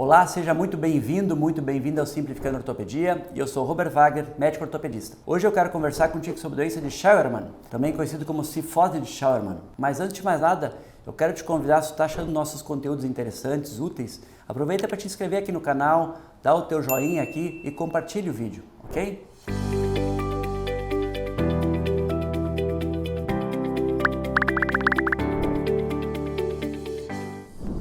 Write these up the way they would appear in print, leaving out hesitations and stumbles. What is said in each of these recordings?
Olá, seja muito bem-vindo ao Simplificando Ortopedia. Eu sou Robert Wagner, médico ortopedista. Hoje eu quero conversar contigo sobre a doença de Scheuermann, também conhecido como cifose de Scheuermann. Mas antes de mais nada, eu quero te convidar, se tu está achando nossos conteúdos interessantes, úteis, aproveita para te inscrever aqui no canal, dá o teu joinha aqui e compartilhe o vídeo, ok?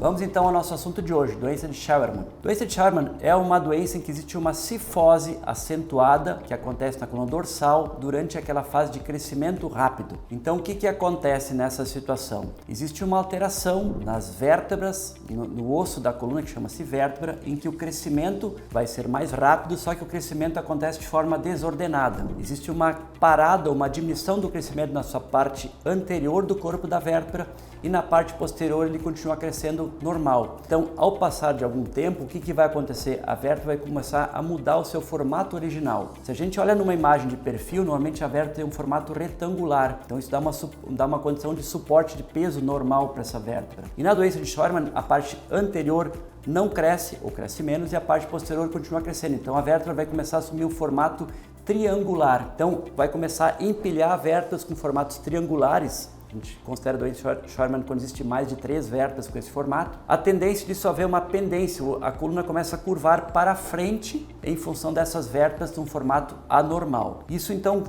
Vamos então ao nosso assunto de hoje, doença de Scheuermann. Doença de Scheuermann é uma doença em que existe uma cifose acentuada que acontece na coluna dorsal durante aquela fase de crescimento rápido. Então o que acontece nessa situação? Existe uma alteração nas vértebras, no osso da coluna, que chama-se vértebra, em que o crescimento vai ser mais rápido, só que o crescimento acontece de forma desordenada. Existe uma parada, uma diminuição do crescimento na sua parte anterior do corpo da vértebra e na parte posterior ele continua crescendo normal. Então, ao passar de algum tempo, o que vai acontecer? A vértebra vai começar a mudar o seu formato original. Se a gente olha numa imagem de perfil, normalmente a vértebra tem um formato retangular. Então, isso dá uma condição de suporte de peso normal para essa vértebra. E na doença de Scheuermann, a parte anterior não cresce ou cresce menos e a parte posterior continua crescendo. Então, a vértebra vai começar a assumir o formato triangular. Então, vai começar a empilhar vértebras com formatos triangulares. A gente considera a doença de Scheuermann quando existe mais de 3 vértebras com esse formato. A tendência disso é haver uma pendência, a coluna começa a curvar para frente em função dessas vértebras num formato anormal. Isso então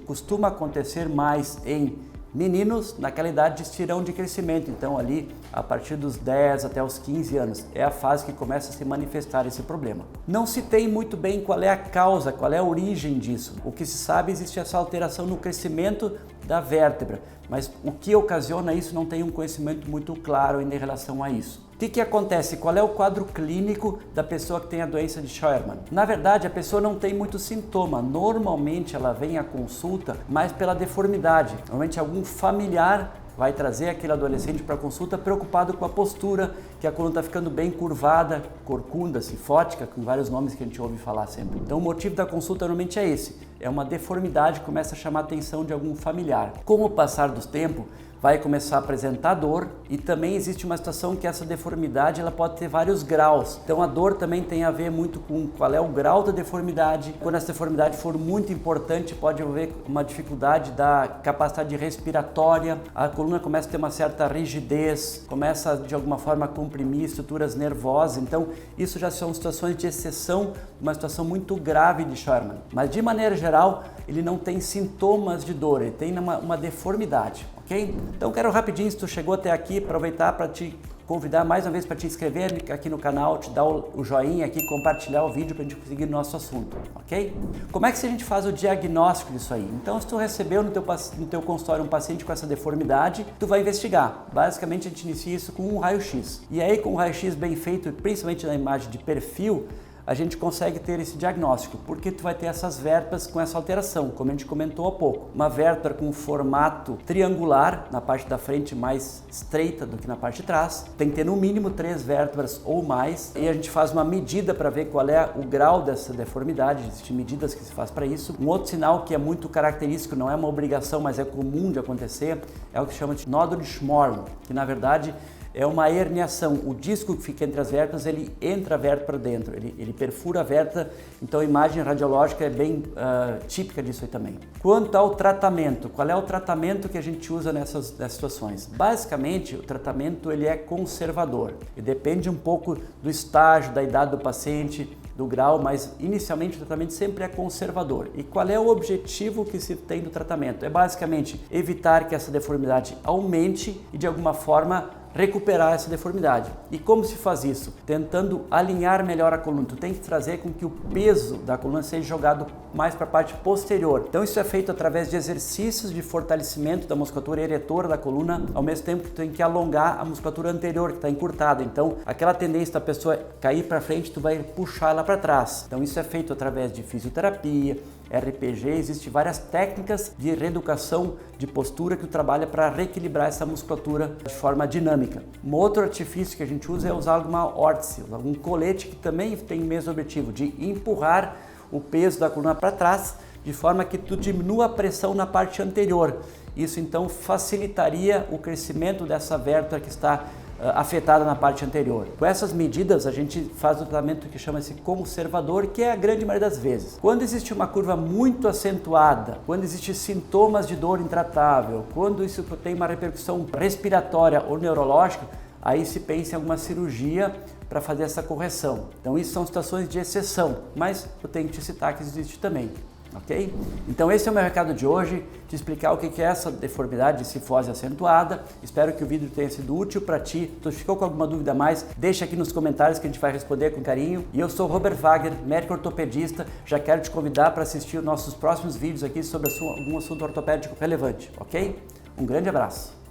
costuma acontecer mais em meninos naquela idade de estirão de crescimento, então ali a partir dos 10 até os 15 anos é a fase que começa a se manifestar esse problema. Não se tem muito bem qual é a causa, qual é a origem disso. O que se sabe, existe essa alteração no crescimento da vértebra, mas o que ocasiona isso não tem um conhecimento muito claro ainda em relação a isso. O que acontece? Qual é o quadro clínico da pessoa que tem a doença de Scheuermann? Na verdade, a pessoa não tem muito sintoma. Normalmente ela vem à consulta mais pela deformidade. Normalmente algum familiar vai trazer aquele adolescente para a consulta preocupado com a postura, que a coluna está ficando bem curvada, corcunda, cifótica, com vários nomes que a gente ouve falar sempre. Então o motivo da consulta normalmente é esse, é uma deformidade que começa a chamar a atenção de algum familiar. Com o passar do tempo, vai começar a apresentar dor e também existe uma situação que essa deformidade ela pode ter vários graus. Então a dor também tem a ver muito com qual é o grau da deformidade. Quando essa deformidade for muito importante, pode haver uma dificuldade da capacidade respiratória, a coluna começa a ter uma certa rigidez, começa de alguma forma a comprimir estruturas nervosas. Então isso já são situações de exceção, uma situação muito grave de Scheuermann. Mas de maneira geral, ele não tem sintomas de dor, ele tem uma deformidade. Ok? Então quero rapidinho, se tu chegou até aqui, aproveitar para te convidar mais uma vez para te inscrever aqui no canal, te dar o joinha aqui, compartilhar o vídeo para a gente conseguir o nosso assunto, ok? Como é que a gente faz o diagnóstico disso aí? Então, se tu recebeu no teu consultório um paciente com essa deformidade, tu vai investigar. Basicamente, a gente inicia isso com um raio-x. E aí, com um raio-x bem feito, principalmente na imagem de perfil, a gente consegue ter esse diagnóstico, porque tu vai ter essas vértebras com essa alteração, como a gente comentou há pouco. Uma vértebra com formato triangular, na parte da frente mais estreita do que na parte de trás. Tem que ter no mínimo 3 vértebras ou mais. E a gente faz uma medida para ver qual é o grau dessa deformidade. Existem medidas que se faz para isso. Um outro sinal que é muito característico, não é uma obrigação, mas é comum de acontecer, é o que chama de nódulo de Schmorl, que na verdade é uma herniação. O disco que fica entre as vértebras, ele entra a vértebra dentro, ele perfura a vértebra, então a imagem radiológica é bem típica disso aí também. Quanto ao tratamento, qual é o tratamento que a gente usa nessas situações? Basicamente, o tratamento ele é conservador e depende um pouco do estágio, da idade do paciente, do grau, mas inicialmente o tratamento sempre é conservador. E qual é o objetivo que se tem do tratamento? É basicamente evitar que essa deformidade aumente e de alguma forma recuperar essa deformidade. E como se faz isso? Tentando alinhar melhor a coluna. Tu tem que trazer com que o peso da coluna seja jogado mais para a parte posterior. Então isso é feito através de exercícios de fortalecimento da musculatura eretora da coluna, ao mesmo tempo que tu tem que alongar a musculatura anterior, que está encurtada. Então aquela tendência da pessoa cair para frente, tu vai puxar ela para trás. Então isso é feito através de fisioterapia, RPG, existem várias técnicas de reeducação de postura que tu trabalha para reequilibrar essa musculatura de forma dinâmica. Um outro artifício que a gente usa é usar alguma órtese, algum colete que também tem o mesmo objetivo de empurrar o peso da coluna para trás de forma que tu diminua a pressão na parte anterior. Isso então facilitaria o crescimento dessa vértebra que está afetada na parte anterior. Com essas medidas, a gente faz o tratamento que chama-se conservador, que é a grande maioria das vezes. Quando existe uma curva muito acentuada, quando existem sintomas de dor intratável, quando isso tem uma repercussão respiratória ou neurológica, aí se pensa em alguma cirurgia para fazer essa correção. Então isso são situações de exceção, mas eu tenho que te citar que existe também. Ok? Então esse é o meu recado de hoje, te explicar o que é essa deformidade de cifose acentuada. Espero que o vídeo tenha sido útil para ti. Se tu ficou com alguma dúvida a mais, deixa aqui nos comentários que a gente vai responder com carinho. E eu sou Robert Wagner, médico ortopedista. Já quero te convidar para assistir os nossos próximos vídeos aqui sobre algum assunto ortopédico relevante, ok? Um grande abraço!